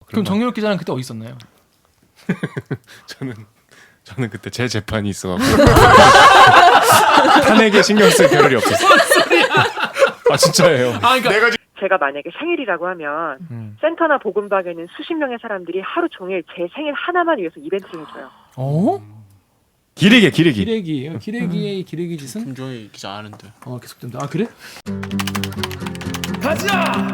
그럼 정유럽 기자는 그때 어디 있었나요? 저는 그때 제 재판이 있어가지고 탄핵에 신경 쓸 겨를이 없었어요. 아 진짜예요. 아 그러니까 제가 만약에 생일이라고 하면 센터나 복음방에는 수십 명의 사람들이 하루 종일 제 생일 하나만 위해서 이벤트를 해줘요. 기레기. 기레기의 기레기 짓은 김종희 기자 아는데. 계속된다. 아 그래? 가자.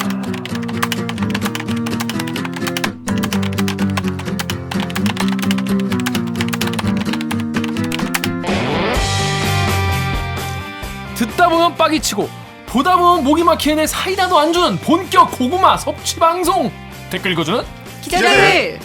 듣다 보면 빡이 치고 보다 보면 목이 막히는 사이다도 안 주는 본격 고구마 섭취 방송 댓글 읽어주는 기자들.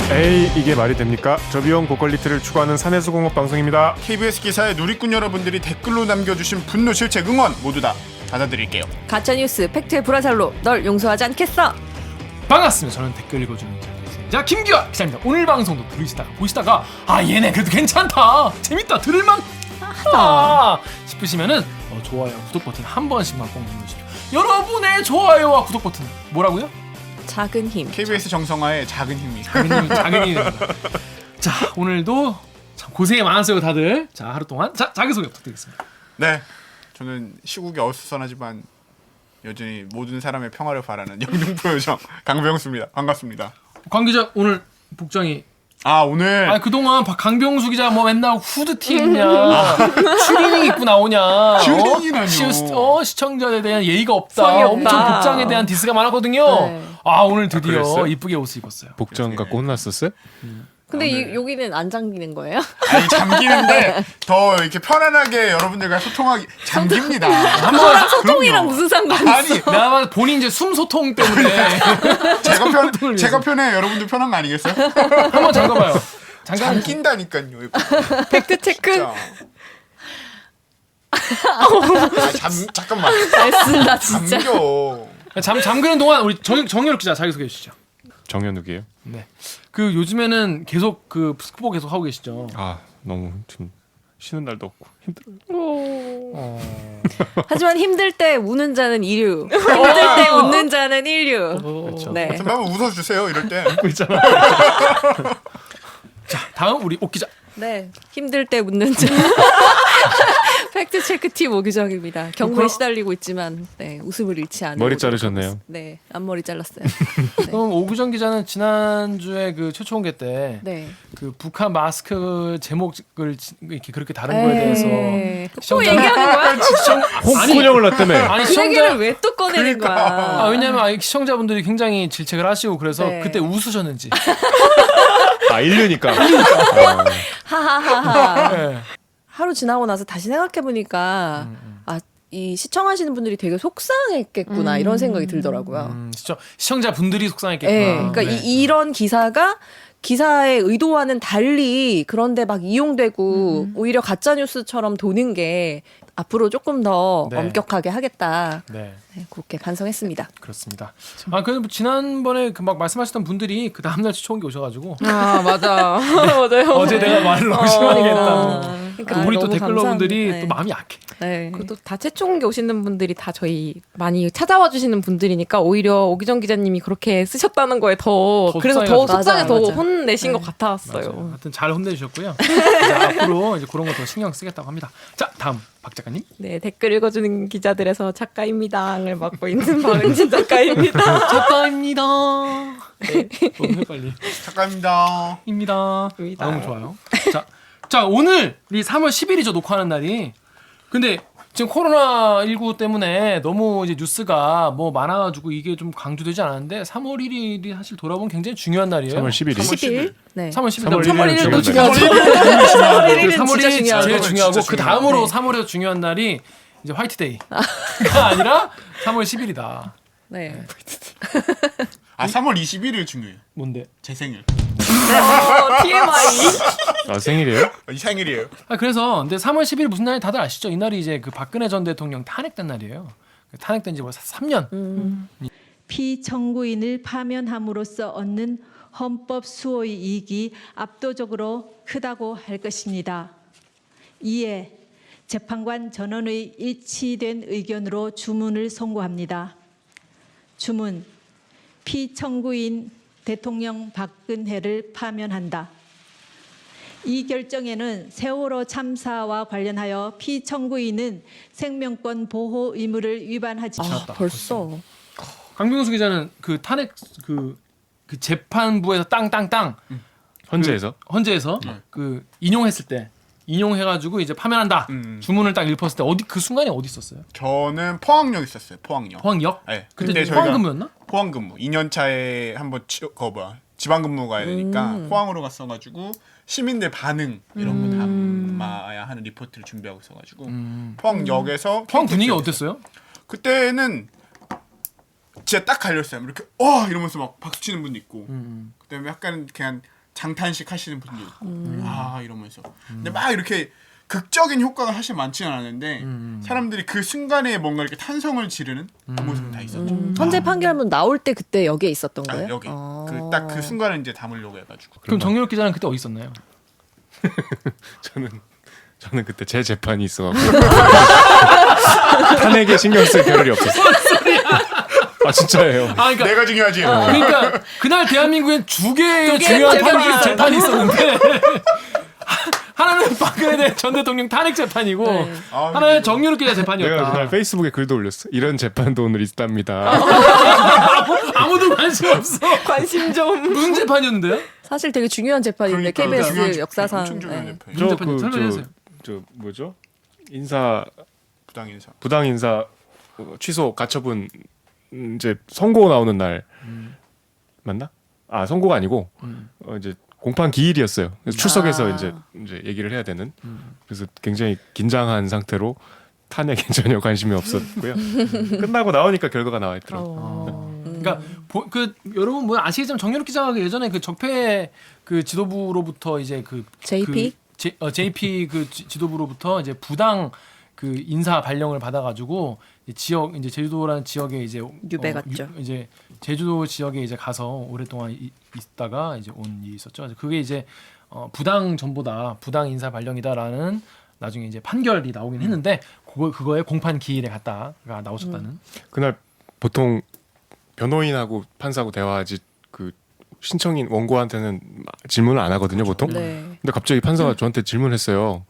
에이 이게 말이 됩니까? 저비용 고퀄리티를 추구하는 산해수공업 방송입니다. KBS 기사에 누리꾼 여러분들이 댓글로 남겨주신 분노, 실책, 응원 모두 다 받아드릴게요. 가짜뉴스 팩트의 불화살로 널 용서하지 않겠어. 반갑습니다. 저는 댓글 읽어주는 기자 김규환 기자입니다. 오늘 방송도 보시다가 아 얘네 그래도 괜찮다 재밌다 들을만하다 싶으시면은 좋아요 구독 버튼 한 번씩만 꼭 눌러주십시오. 여러분의 좋아요와 구독 버튼 뭐라고요? 작은 힘. KBS 정성화의 작은 힘이. 작은 힘입니다. 자 오늘도 참 고생이 많았어요 다들. 자 하루 동안 자기소개 부탁드리겠습니다. 네, 저는 시국이 어수선하지만 여전히 모든 사람의 평화를 바라는 영등포 요정 강병수입니다. 반갑습니다. 관 기자 오늘 복장이 오늘 아니 그동안 강병수 기자 뭐 맨날 후드티 입냐 추리닝 입고 나오냐 추리닝이라뇨. 시청자에 대한 예의가 없다. 성의 없다. 엄청 복장에 대한 디스가 많았거든요. 네. 오늘 드디어 그랬어요? 이쁘게 옷을 입었어요. 복장 갖고 혼났었어요? 근데 여기는 안 잠기는 거예요? 아니 잠기는데 더 이렇게 편안하게 여러분들과 소통하기 잠깁니다. 저랑 소통이랑 무슨 상관이 아니 있어? 내가 봐도 본인 이제 숨 소통 때문에 제가 편해 여러분들 편한 거 아니겠어요? 한번 잠가봐요. 잠긴다니까요. 이거. 팩트 체크. 진짜. 잠깐만. 알쓴다 진짜. 잠겨. 잠그는 동안 우리 정유럽 기자 자기 소개해 주시죠. 정현욱이에요. 네. 그 요즘에는 계속 그 스포 계속 하고 계시죠. 아 너무 지금 쉬는 날도 없고 힘들어요. 하지만 힘들 때 우는 자는 이류. 힘들 때 웃는 자는 인류. 그렇죠. 네. 한번 웃어주세요 이럴 때. 자 다음 우리 옥 기자. 네. 힘들 때 웃는 자. 팩트 체크 팀 오규정입니다. 경무에 시달리고 있지만 웃음을 잃지 않는. 머리 자르셨네요. 네. 앞머리 잘랐어요. 그럼 오규정 기자는 지난주에 그 최초 공개 때 네. 그 북한 마스크 제목을 이렇게 그렇게 다른 거에 대해서 또 얘기하는 거야? 홍군형을 났다며. 아니 그 시청자 얘기를 왜 또 꺼내는 거야? 왜냐면 시청자분들이 굉장히 질책을 하시고 그래서 네. 그때 웃으셨는지. 인류니까. 하하하하. 네. 하루 지나고 나서 다시 생각해 보니까 이 시청하시는 분들이 되게 속상했겠구나 이런 생각이 들더라고요. 시청자분들이 속상했겠구나. 네, 그러니까 네. 이런 기사가 기사의 의도와는 달리 그런데 막 이용되고 오히려 가짜 뉴스처럼 도는 게 앞으로 조금 더 네. 엄격하게 하겠다. 네. 네, 그렇게 반성했습니다. 그렇습니다. 그래서 지난번에 그 막 말씀하셨던 분들이 그 다음날 시청기 오셔가지고 아 맞아 맞아요. 어제 내가 말을 너무 심하게 했다. 그러니까 우리 또 너무 댓글러분들이 감사합니다. 또 마음이 약해. 네. 그래도 다 최초공개 오시는 분들이 다 저희 많이 찾아와 주시는 분들이니까 오히려 오기정 기자님이 그렇게 쓰셨다는 거에 더 그래서 더 속상해가지고. 속상해 더 맞아. 혼내신 것 맞아요. 같았어요. 하여튼 잘 혼내주셨고요. 이제 앞으로 이제 그런 거 더 신경 쓰겠다고 합니다. 자 다음 박 작가님. 네 댓글 읽어주는 기자들에서 작가입니다를 맡고 있는 박은진 작가입니다. 작가입니다. 네. 너무 헷갈리. 작가입니다. 입니다. 입니다. 너무 좋아요. 자 오늘 우리 3월 10일이죠 녹화하는 날이. 근데 지금 코로나19 때문에 너무 이제 뉴스가 뭐 많아가지고 이게 좀 강조되지 않았는데 3월 1일이 사실 돌아보면 굉장히 중요한 날이에요. 3월 11일이. 10일. 네. 3월 10일. 3월 1일은 또 중요하죠. 3월 1일은 3월이 진짜 중요하고. 제일 중요하고 진짜 그 중요해요. 다음으로 네. 3월에서 중요한 날이 이제 화이트데이가 아니라 3월 10일이다. 네. 3월 21일 중요해요. 뭔데? 제 생일. TMI. 아 생일이에요? 이 생일이에요. 그래서 근데 3월 10일 무슨 날이 다들 아시죠? 이 날이 이제 그 박근혜 전 대통령 탄핵된 날이에요. 탄핵된 지 벌써 3년. 피청구인을 파면함으로써 얻는 헌법 수호의 이익이 압도적으로 크다고 할 것입니다. 이에 재판관 전원의 일치된 의견으로 주문을 선고합니다. 주문. 피청구인 대통령 박근혜를 파면한다. 이 결정에는 세월호 참사와 관련하여 피청구인은 생명권 보호 의무를 위반하지 찾았다, 벌써. 강병수 기자는 그 탄핵 그 재판부에서 땅땅땅 헌재에서 헌재에서 그 인용했을 때 인용해가지고 이제 파면한다 주문을 딱 읽었을 때 어디 그 순간에 어디 있었어요? 저는 포항역 있었어요. 포항역. 포항역? 네. 그때 근데 포항 저희가 근무였나? 포항 근무 2년 차에 한번 지방 근무 가야 되니까 포항으로 갔어가지고 시민들 반응 이런 거 담아야 하는 리포트를 준비하고 있어가지고 포항역에서 포항 분위기 KTX 어땠어요? 그때는 진짜 딱 갈렸어요. 이렇게 이러면서 막 박수 치는 분도 있고 그다음에 약간 그냥 장탄식 하시는 분도 있고 이러면서 근데 막 이렇게 극적인 효과가 사실 많지는 않았는데 사람들이 그 순간에 뭔가 이렇게 탄성을 지르는 그 모습은 다 있었죠. 헌재 판결문 나올 때 그때 여기에 있었던 아, 거예요? 여기 그 딱 그 순간을 이제 담으려고 해가지고 그럼 정유럽 기자는 그때 어디 있었나요? 저는 그때 제 재판이 있어갖고 탄핵에 신경 쓸 겨를이 없었어. 아 진짜예요. 그러니까 내가 중요하지. 그러니까 그날 대한민국엔 두 개의 중요한 재판이 있었는데 하나는 박근혜 전 대통령 탄핵 재판이고 하나는 정유럽 기자 재판이었다. 내가 그날 페이스북에 글도 올렸어. 이런 재판도 오늘 있답니다. 아무도 관심 없어. 관심 좀. 무슨 재판이었는데요? 사실 되게 중요한 재판인데 그러니까 KBS 중요한 역사상. 엄청 중요한 네. 재판이에요. 무슨 재판이에요? 설명해주세요. 저 뭐죠? 인사 부당 인사. 부당 인사 취소 가처분 이제 선고 나오는 날 맞나? 아 선고가 아니고 이제 공판 기일이었어요. 그래서 출석해서 이제 얘기를 해야 되는. 그래서 굉장히 긴장한 상태로 탄핵에 전혀 관심이 없었고요. 끝나고 나오니까 결과가 나와 있더라고요. 그러니까 그 여러분 뭐 아시겠지만 정유럽 기자가 예전에 그 적폐 그 지도부로부터 이제 그 JP? JP 그 지도부로부터 이제 부당 그 인사 발령을 받아가지고 지역 이제 제주도라는 지역에 이제 유배 갔죠. 이제 제주도 지역에 이제 가서 오랫동안 있다가 이제 온 일이 있었죠. 그래서 그게 이제 부당 전보다 부당 인사 발령이다라는 나중에 이제 판결이 나오긴 했는데 그거에 공판 기일에 갔다가 나오셨다는. 그날 보통 변호인하고 판사하고 대화하지 그 신청인 원고한테는 질문을 안 하거든요 보통. 네. 근데 갑자기 판사가 저한테 질문했어요.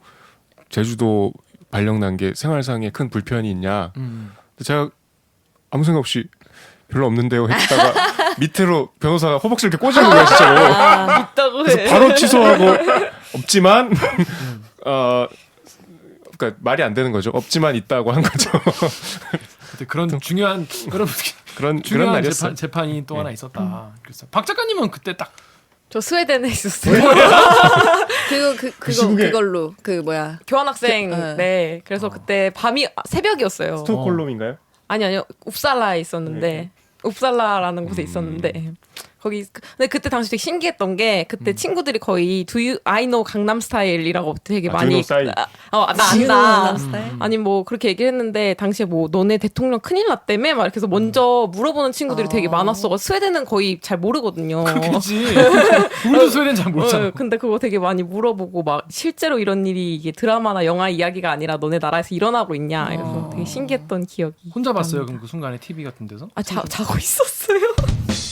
제주도 발령 난 게 생활상에 큰 불편이 있냐. 근데 제가 아무 생각 없이 별로 없는데요 했다가 밑으로 변호사가 허벅지를 이렇게 꽂아놓은 거야 진짜로. 있다고 그래서 해. 바로 취소하고 없지만 그러니까 말이 안 되는 거죠. 없지만 있다고 한 거죠. 그런 중요한 여러분 그런 중요한 날이었어요. 재판이 또 하나 있었다. 그래서 박 작가님은 그때 딱 저 스웨덴에 있었어요. 그걸로 그 뭐야 교환학생. 네. 네. 그래서 그때 새벽이었어요. 스톡홀름인가요? 아니요. 웁살라에 있었는데 웁살라라는 곳에 있었는데 거기 근데 그때 당시 되게 신기했던 게 그때 친구들이 거의 Do you I know 강남 스타일이라고 되게 아, 많이 Do you know style? 나 지금 안다. 강남 스타일? 아니 뭐 그렇게 얘기했는데 당시에 뭐 너네 대통령 큰일 났다며 막 이렇게 해서 먼저 물어보는 친구들이 되게 많았어. 스웨덴은 거의 잘 모르거든요. 그렇겠지. 우리도 스웨덴 잘 모르잖아. 근데 그거 되게 많이 물어보고 막 실제로 이런 일이 이게 드라마나 영화 이야기가 아니라 너네 나라에서 일어나고 있냐 이래서 되게 신기했던 기억이. 혼자 봤어요. 그럼 그 순간에 TV 같은 데서? 자고 있었어요.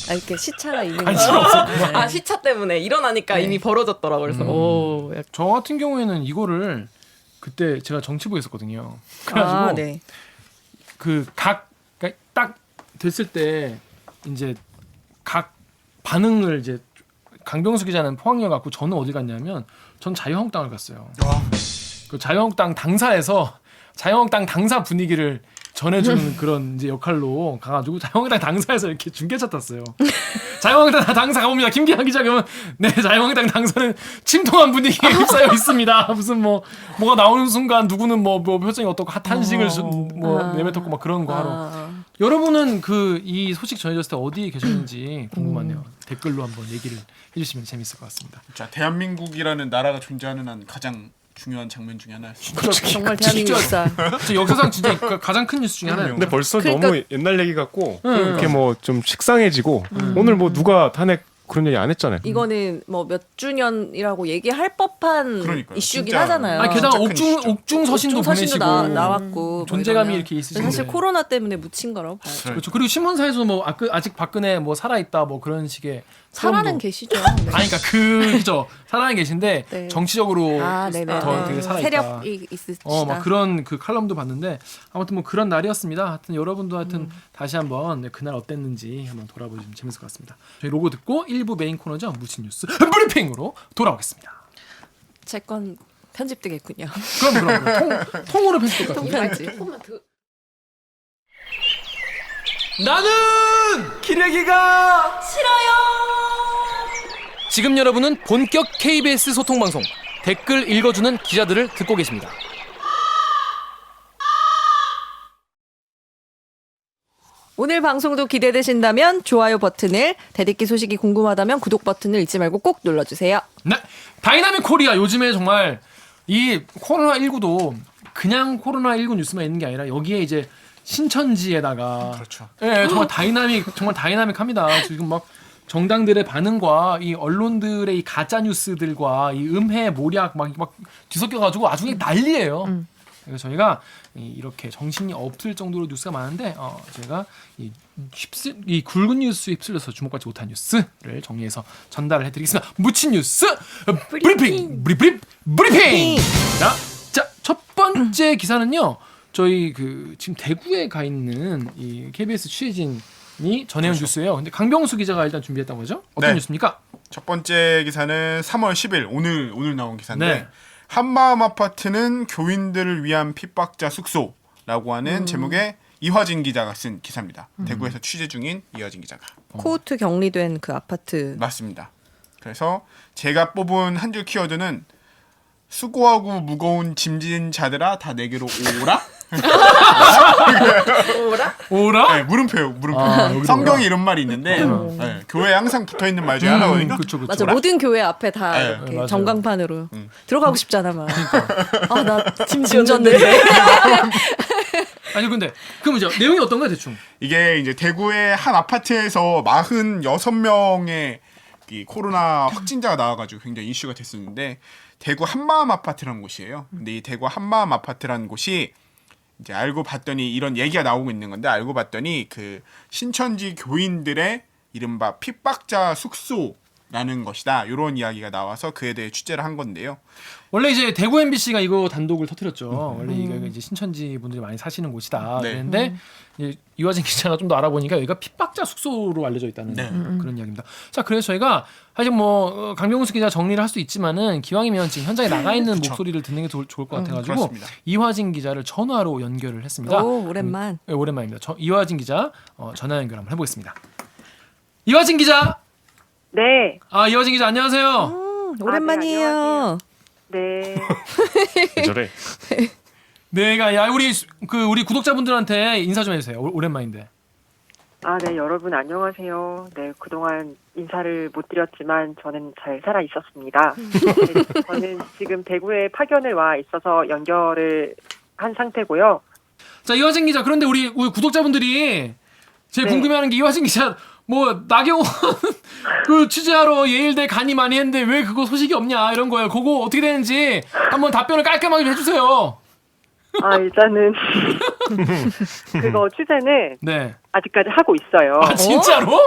이렇게 시차가 있는 관심 거. 없어. 아 시차 때문에 일어나니까 이미 벌어졌더라고 그래서 오 약간 저 같은 경우에는 이거를 그때 제가 정치부에 있었거든요. 그래가지고 네. 그러니까 딱 됐을 때 이제 각 반응을 이제 강병수 기자는 포항역 갔고 저는 어디 갔냐면 전 자유한국당을 갔어요. 그 자유한국당 당사에서 자유한국당 당사 분위기를 전해주는 그런 이제 역할로 가가지고 자유한국당 당사에서 이렇게 중계차 탔어요. 자유한국당 당사 가봅니다. 김기환 기자 그러면 네 자유한국당 당사는 침통한 분위기에 휩싸여 있습니다. 무슨 뭐가 나오는 순간 누구는 뭐 표정이 어떻고 핫한식을 내뱉었고 막 그런 거 하러. 여러분은 그 이 소식 전해졌을 때 어디에 계셨는지 궁금하네요. 댓글로 한번 얘기를 해주시면 재밌을 것 같습니다. 자 대한민국이라는 나라가 존재하는 한 가장 중요한 장면 중에 하나였습니다. 정말 대한민국 역사. 진짜 역사상 진짜 가장 큰 뉴스 중에 하나예요. 근데 벌써 그러니까- 너무 옛날 얘기 같고 이렇게 뭐 좀 식상해지고 오늘 뭐 누가 탄핵 그런 얘기 안 했잖아요. 이거는 뭐 몇 주년이라고 얘기할 법한 그러니까요. 이슈긴 진짜. 하잖아요. 아니, 게다가 진짜 큰 이슈죠. 옥중 서신도 보내시고 나왔고 뭐 존재감이 이러면. 이렇게 있으신데. 사실 코로나 때문에 묻힌 거라고 봐요. 그렇죠. 그리고 신문사에서 뭐 아직 박근혜 뭐 살아 있다 뭐 그런 식의 살아는 평도- 계시죠. 네. 아니 그러니까 그죠. 살아는 계신데 네. 정치적으로 네네. 더 되게 살아 있다. 세력이 있으시다. 막 그런 그 칼럼도 봤는데 아무튼 뭐 그런 날이었습니다. 하여튼 여러분도 하여튼 다시 한번 그날 어땠는지 한번 돌아보시면 재밌을 것 같습니다. 저희 로고 듣고 1부 메인 코너죠. 무친 뉴스 브리핑으로 돌아오겠습니다. 제 건 편집되겠군요. 그럼 통으로 편집될 것 같은데. 통편집. 나는 기레기가 싫어요. 지금 여러분은 본격 KBS 소통 방송 댓글 읽어주는 기자들을 듣고 계십니다. 오늘 방송도 기대되신다면 좋아요 버튼을, 대댓글 소식이 궁금하다면 구독 버튼을 잊지 말고 꼭 눌러주세요. 네, 다이나믹 코리아 요즘에 정말 이 코로나19도 그냥 코로나19 뉴스만 있는 게 아니라 여기에 이제 신천지에다가 그렇죠. 예, 정말 다이나믹합니다. 지금 막 정당들의 반응과 이 언론들의 이 가짜 뉴스들과 이 음해 모략 막 뒤섞여 가지고 아주 난리예요. 그래서 저희가 이렇게 정신이 없을 정도로 뉴스가 많은데 저희가 이 굵은 뉴스에 휩쓸려서 주목받지 못한 뉴스를 정리해서 전달을 해드리겠습니다. 묻힌 뉴스 브리핑. 자, 첫 번째 기사는요. 저희 지금 대구에 가 있는 이 KBS 취재진이 전해온 뉴스예요. 근데 강병수 기자가 일단 준비했던 거죠? 어떤 네. 뉴스입니까? 첫 번째 기사는 3월 10일 오늘 나온 기사인데 네. 한마음 아파트는 교인들을 위한 핍박자 숙소라고 하는 제목의 이화진 기자가 쓴 기사입니다. 대구에서 취재 중인 이화진 기자가. 코호트 격리된 그 아파트. 맞습니다. 그래서 제가 뽑은 한 줄 키워드는 수고하고 무거운 짐진 자들아 다 내게로 오라. 오라? 네, 물음표요. 물음표. 여기도 성경에 오라? 이런 말이 있는데 네, 교회에 항상 붙어 있는 말 중에 하나거든요. 그쵸. 맞아, 모든 교회 앞에 다 네. 이렇게 맞아요. 전광판으로 들어가고 싶잖아 막. 아, 나 짐 졌는데. 아니 근데 그 뭐죠? 내용이 어떤가 대충? 이게 이제 대구의 한 아파트에서 46명의 이 코로나 확진자가 나와가지고 굉장히 이슈가 됐었는데 대구 한마음 아파트라는 곳이에요. 근데 이 대구 한마음 아파트라는 곳이 이제 알고 봤더니 이런 얘기가 나오고 있는 건데 알고 봤더니 그 신천지 교인들의 이른바 핍박자 숙소라는 것이다. 이런 이야기가 나와서 그에 대해 취재를 한 건데요. 원래 이제 대구 MBC가 이거 단독을 터뜨렸죠. 원래 이거 이제 신천지 분들이 많이 사시는 곳이다. 네. 그런데 이제 이화진 기자가 좀 더 알아보니까 여기가 핍박자 숙소로 알려져 있다는 네. 그런 이야기입니다. 자, 그래서 저희가 사실 뭐 강병수 기자 정리를 할 수 있지만은 기왕이면 지금 현장에 나가 있는 그쵸. 목소리를 듣는 게 좋을 것 같아가지고 그렇습니다. 이화진 기자를 전화로 연결을 했습니다. 오, 오랜만. 네, 오랜만입니다. 이화진 기자 전화 연결 한번 해보겠습니다. 이화진 기자. 네. 이화진 기자 안녕하세요. 오랜만이에요. 네. 왜 저래? 내가 우리 구독자분들한테 인사 좀 해주세요. 오랜만인데. 네, 여러분 안녕하세요. 네, 그동안 인사를 못 드렸지만 저는 잘 살아 있었습니다. 네, 저는 지금 대구에 파견을 와 있어서 연결을 한 상태고요. 자, 이화진 기자. 그런데 우리 구독자분들이 제일 네. 궁금해하는 게 이화진 기자 뭐 나경원 그 취재하러 예일대 간이 많이 했는데 왜 그거 소식이 없냐 이런 거예요. 그거 어떻게 되는지 한번 답변을 깔끔하게 좀 해주세요. 일단은 그거 취재는 네. 아직까지 하고 있어요. 진짜로?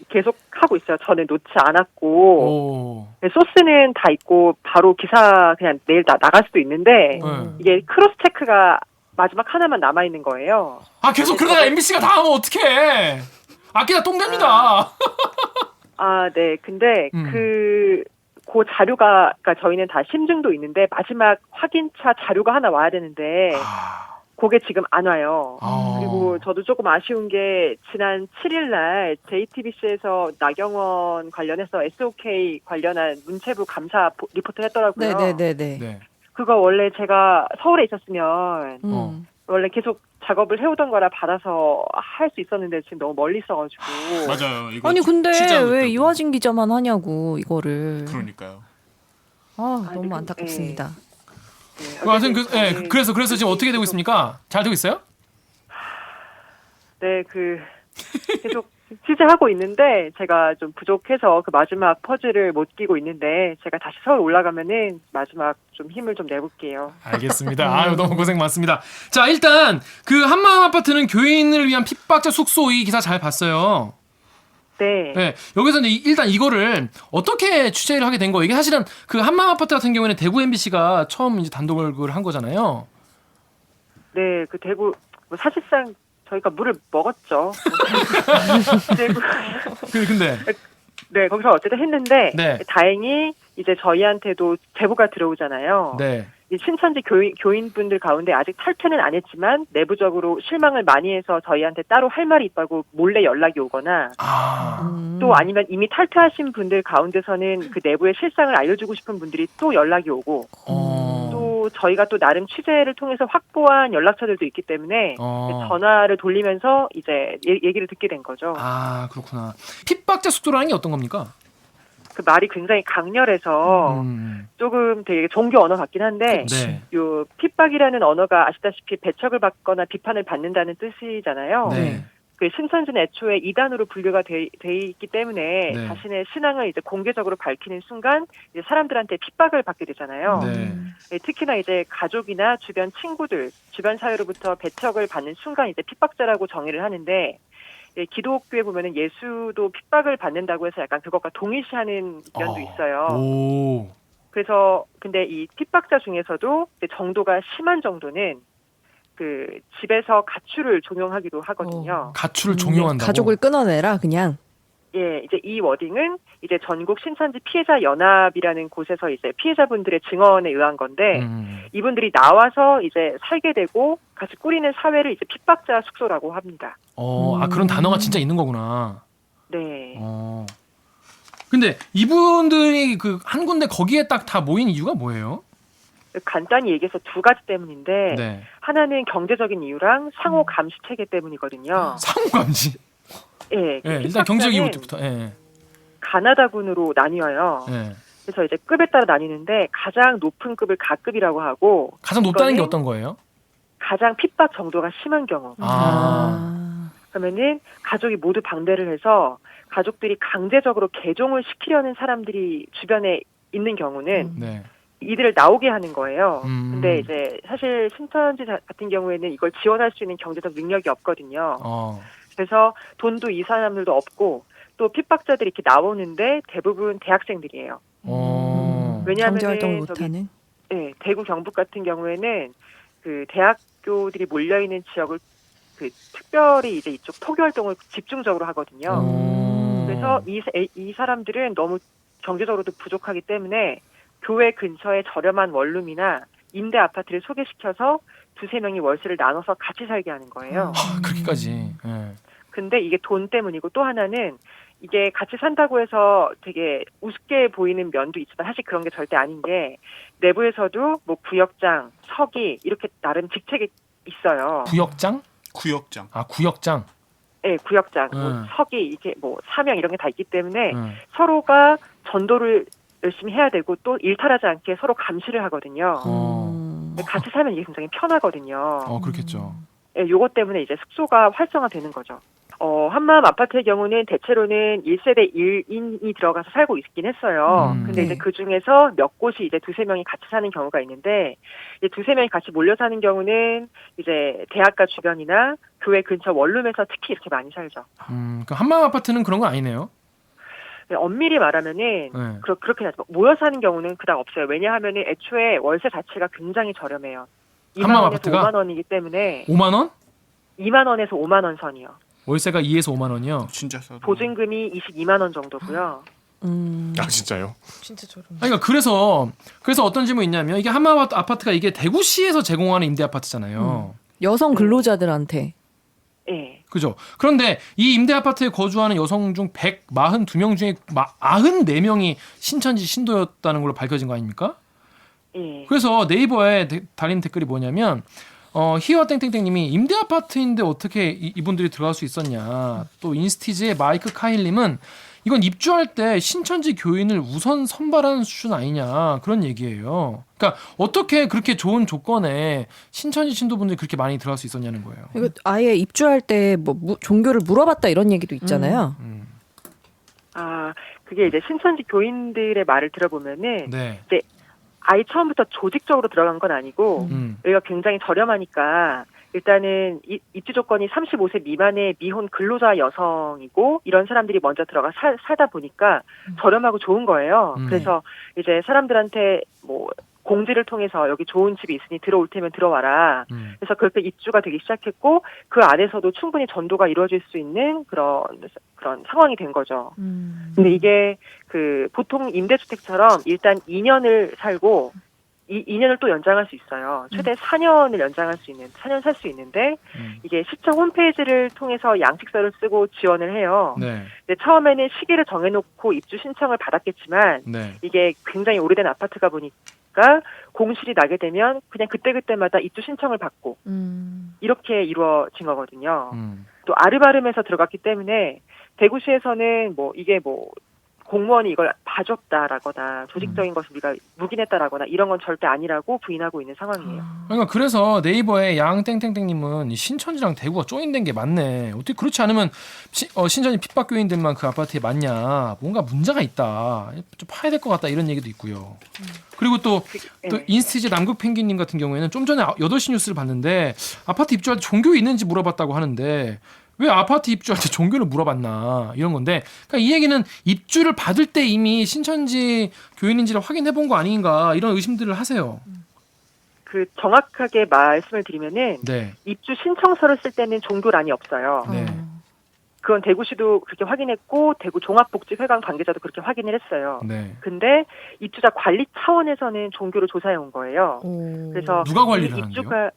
계속 하고 있어요. 저는 놓지 않았고 오. 네, 소스는 다 있고 바로 기사 그냥 내일 나갈 수도 있는데 네. 이게 크로스 체크가 마지막 하나만 남아 있는 거예요. 계속 그러다가 MBC가 다 하면 어떡해. 아끼다 똥됩니다. 네. 근데 그 자료가, 그러니까 저희는 다 심증도 있는데 마지막 확인차 자료가 하나 와야 되는데 그게 지금 안 와요. 그리고 저도 조금 아쉬운 게 지난 7일 날 JTBC에서 나경원 관련해서 SOK 관련한 문체부 감사 리포트 했더라고요. 네네네네. 네. 그거 원래 제가 서울에 있었으면 원래 계속 작업을 해오던 거라 받아서 할 수 있었는데 지금 너무 멀리 있어가지고. 맞아요. 이거 아니 근데 취재하고 왜 있다고. 이화진 기자만 하냐고 이거를. 그러니까요. 너무 네, 안타깝습니다. 하여튼 그래서 지금 어떻게 되고 있습니까? 잘 되고 있어요? 네, 계속 취재하고 있는데 제가 좀 부족해서 그 마지막 퍼즐을 못 끼고 있는데 제가 다시 서울 올라가면은 마지막 좀 힘을 좀 내볼게요. 알겠습니다. 아유 너무 고생 많습니다. 자 일단 그 한마음 아파트는 교인을 위한 핍박자 숙소 이 기사 잘 봤어요. 네. 네, 여기서 이제 일단 이거를 어떻게 취재를 하게 된 거예요? 이게 사실은 그 한마음 아파트 같은 경우에는 대구 MBC가 처음 이제 단독을 한 거잖아요. 네, 그 대구 뭐 사실상 저희가 물을 먹었죠. 대구 근데 네, 거기서 어쨌든 했는데 네. 다행히 이제 저희한테도 제보가 들어오잖아요. 네. 이 신천지 교인분들 가운데 아직 탈퇴는 안 했지만 내부적으로 실망을 많이 해서 저희한테 따로 할 말이 있다고 몰래 연락이 오거나 또 아니면 이미 탈퇴하신 분들 가운데서는 그 내부의 실상을 알려주고 싶은 분들이 또 연락이 오고 또 저희가 또 나름 취재를 통해서 확보한 연락처들도 있기 때문에 전화를 돌리면서 이제 얘기를 듣게 된 거죠. 아 그렇구나. 핍박자 숙소라는 게 어떤 겁니까? 그 말이 굉장히 강렬해서 조금 되게 종교 언어 같긴 한데 네. 요 핍박이라는 언어가 아시다시피 배척을 받거나 비판을 받는다는 뜻이잖아요. 네. 그 신천지는 애초에 이단으로 분류가 돼 있기 때문에 네. 자신의 신앙을 이제 공개적으로 밝히는 순간 이제 사람들한테 핍박을 받게 되잖아요. 네. 네, 특히나 이제 가족이나 주변 친구들, 주변 사회로부터 배척을 받는 순간 이제 핍박자라고 정의를 하는데 예, 기독교에 보면은 예수도 핍박을 받는다고 해서 약간 그것과 동일시하는 면도 있어요. 오. 그래서 근데 이 핍박자 중에서도 이제 정도가 심한 정도는 그 집에서 가출을 종용하기도 하거든요. 가출을 종용한다고. 가족을 끊어내라 그냥. 예, 이제 이 워딩은 이제 전국 신천지 피해자 연합이라는 곳에서 이제 피해자분들의 증언에 의한 건데 이분들이 나와서 이제 살게 되고 같이 꾸리는 사회를 이제 핍박자 숙소라고 합니다. 아 그런 단어가 진짜 있는 거구나. 네. 근데 이분들이 그 한 군데 거기에 딱 다 모인 이유가 뭐예요? 간단히 얘기해서 두 가지 때문인데 네. 하나는 경제적인 이유랑 상호 감시 체계 때문이거든요. 상호 감시. 예, 예, 일단 경제적인 이유부터. 예. 가나다군으로 나뉘어요. 예. 그래서 이제 급에 따라 나뉘는데 가장 높은 급을 가급이라고 하고 가장 높다는 게 이거는 어떤 거예요? 가장 핍박 정도가 심한 경우. 그러면은 가족이 모두 반대를 해서 가족들이 강제적으로 개종을 시키려는 사람들이 주변에 있는 경우는 네. 이들을 나오게 하는 거예요. 근데 이제 사실 신천지 같은 경우에는 이걸 지원할 수 있는 경제적 능력이 없거든요. 그래서 돈도 이 사람들도 없고 또 핍박자들이 이렇게 나오는데 대부분 대학생들이에요. 왜냐하면 경제활동을 못하는. 네, 대구 경북 같은 경우에는 그 대학교들이 몰려 있는 지역을 그 특별히 이제 이쪽 토교 활동을 집중적으로 하거든요. 그래서 이 사람들은 너무 경제적으로도 부족하기 때문에 교회 근처에 저렴한 원룸이나 임대 아파트를 소개시켜서 두세 명이 월세를 나눠서 같이 살게 하는 거예요. 그렇게까지. 예. 근데 이게 돈 때문이고 또 하나는 이게 같이 산다고 해서 되게 우습게 보이는 면도 있지만 사실 그런 게 절대 아닌 게 내부에서도 뭐 구역장, 서기 이렇게 나름 직책이 있어요. 구역장? 구역장. 아 구역장. 네, 구역장, 뭐 서기 이게 뭐 사명 이런 게 다 있기 때문에 네. 서로가 전도를 열심히 해야 되고 또 일탈하지 않게 서로 감시를 하거든요. 같이 살면 이게 굉장히 편하거든요. 그렇겠죠. 네, 요것 때문에 이제 숙소가 활성화되는 거죠. 한마음 아파트의 경우는 대체로는 1세대 1인이 들어가서 살고 있긴 했어요. 근데 이제 그 중에서 몇 곳이 이제 두세 명이 같이 사는 경우가 있는데, 이제 두세 명이 같이 몰려 사는 경우는 이제 대학가 주변이나 교회 근처 원룸에서 특히 이렇게 많이 살죠. 그 한마음 아파트는 그런 건 아니네요. 네, 엄밀히 말하면은, 네. 그렇긴 하죠. 모여 사는 경우는 그닥 없어요. 왜냐하면은 애초에 월세 자체가 굉장히 저렴해요. 2만 한마음 원에서 아파트가? 5만 원이기 때문에, 5만 원? 2만 원에서 5만 원 선이요. 월세가 2에서 5만 원이요. 진짜 싸다. 보증금이 22만 원 정도고요. 아 진짜요? 진짜 저렴. 그러니까 그래서 어떤 질문이 있냐면 이게 한마음 아파트가 이게 대구시에서 제공하는 임대 아파트잖아요. 여성 근로자들한테. 예. 그죠? 그런데 이 임대 아파트에 거주하는 여성 중 142명 중에 94명이 신천지 신도였다는 걸로 밝혀진 거 아닙니까? 예. 그래서 네이버에 달린 댓글이 뭐냐면 히어 땡땡땡님이 임대 아파트인데 어떻게 이분들이 들어갈 수 있었냐. 또 인스티즈의 마이크 카힐님은 이건 입주할 때 신천지 교인을 우선 선발하는 수준 아니냐 그런 얘기예요. 그러니까 어떻게 그렇게 좋은 조건에 신천지 신도분들이 그렇게 많이 들어갈 수 있었냐는 거예요. 이거 아예 입주할 때 뭐 종교를 물어봤다 이런 얘기도 있잖아요. 아, 그게 이제 신천지 교인들의 말을 들어보면은 네. 이제 아예 처음부터 조직적으로 들어간 건 아니고 여기가 굉장히 저렴하니까 일단은 입주 조건이 35세 미만의 미혼 근로자 여성이고 이런 사람들이 먼저 들어가 살다 보니까 저렴하고 좋은 거예요. 그래서 이제 사람들한테 뭐 공지를 통해서 여기 좋은 집이 있으니 들어올 테면 들어와라. 그래서 그렇게 입주가 되기 시작했고 그 안에서도 충분히 전도가 이루어질 수 있는 그런 상황이 된 거죠. 근데 이게 그 보통 임대주택처럼 일단 2년을 살고 2년을 또 연장할 수 있어요. 최대 4년을 연장할 수 있는, 4년 살 수 있는데, 이게 시청 홈페이지를 통해서 양식서를 쓰고 지원을 해요. 네. 근데 처음에는 시기를 정해놓고 입주 신청을 받았겠지만, 네. 이게 굉장히 오래된 아파트가 보니까 공실이 나게 되면 그냥 그때그때마다 입주 신청을 받고, 이렇게 이루어진 거거든요. 또 아르바름에서 들어갔기 때문에, 대구시에서는 뭐, 이게 뭐, 공무원이 이걸 봐줬다라거나 조직적인 것을 우리가 묵인했다라거나 이런 건 절대 아니라고 부인하고 있는 상황이에요. 그러니까 그래서 네이버에 양땡땡땡님은 신천지랑 대구가 조인된 게 맞네. 어떻게 그렇지 않으면 신천지 핍박교인들만 그 아파트에 맞냐. 뭔가 문제가 있다. 좀 파야 될 것 같다 이런 얘기도 있고요. 그리고 또 인스티지 남극펭귄님 같은 경우에는 좀 전에 8시 뉴스를 봤는데 아파트 입주할 때 종교 있는지 물어봤다고 하는데 왜 아파트 입주할 때 종교를 물어봤나 이런 건데 그러니까 이 얘기는 입주를 받을 때 이미 신천지 교인인지를 확인해 본 거 아닌가 이런 의심들을 하세요. 그 정확하게 말씀을 드리면은 네. 입주 신청서를 쓸 때는 종교란이 없어요. 네. 그건 대구시도 그렇게 확인했고 대구 종합복지회관 관계자도 그렇게 확인을 했어요. 네. 근데 입주자 관리 차원에서는 종교를 조사해 온 거예요. 그래서 누가 관리를 이 하는데요? 입주가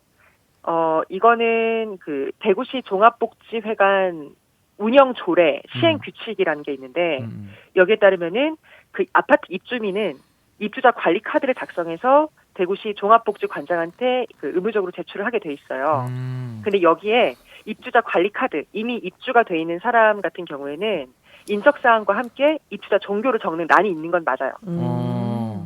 이거는 그 대구시 종합복지회관 운영 조례 시행 규칙이라는 게 있는데 여기에 따르면은 그 아파트 입주민은 입주자 관리 카드를 작성해서 대구시 종합복지관장한테 그 의무적으로 제출을 하게 돼 있어요. 근데 여기에 입주자 관리 카드 이미 입주가 돼 있는 사람 같은 경우에는 인적 사항과 함께 입주자 종교를 적는 란이 있는 건 맞아요.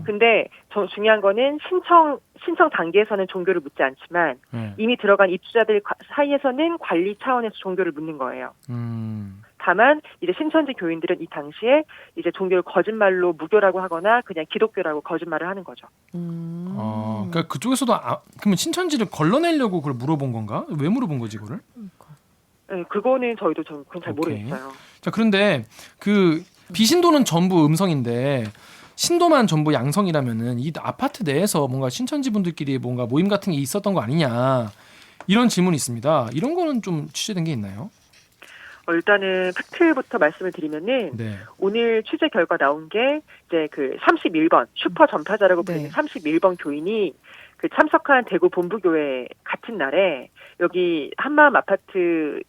근데 중요한 거는 신청 단계에서는 종교를 묻지 않지만 이미 들어간 입주자들 사이에서는 관리 차원에서 종교를 묻는 거예요. 다만 이제 신천지 교인들은 이 당시에 이제 종교를 거짓말로 무교라고 하거나 그냥 기독교라고 거짓말을 하는 거죠. 그러니까 그쪽에서도 그러면 신천지를 걸러내려고 그걸 물어본 건가? 왜 물어본 거지 그거를? 네, 그거는 저희도 좀 잘 오케이. 모르겠어요. 자 그런데 그 비신도는 전부 음성인데 신도만 전부 양성이라면은 이 아파트 내에서 뭔가 신천지 분들끼리 뭔가 모임 같은 게 있었던 거 아니냐 이런 질문이 있습니다. 이런 거는 좀 취재된 게 있나요? 일단은 팩트부터 말씀을 드리면은 네. 오늘 취재 결과 나온 게 이제 그 31번 슈퍼 전파자라고 불리는 네. 31번 교인이 그 참석한 대구 본부교회 같은 날에 여기 한마음 아파트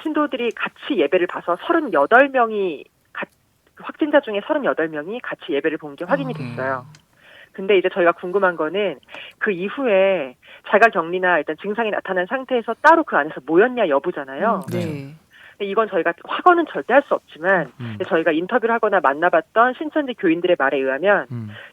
신도들이 같이 예배를 봐서 38명이 확진자 중에 38명이 같이 예배를 본 게 확인이 됐어요. 근데 이제 저희가 궁금한 거는 그 이후에 자가격리나 일단 증상이 나타난 상태에서 따로 그 안에서 모였냐 여부잖아요. 네. 근데 이건 저희가 확언은 절대 할 수 없지만 저희가 인터뷰를 하거나 만나봤던 신천지 교인들의 말에 의하면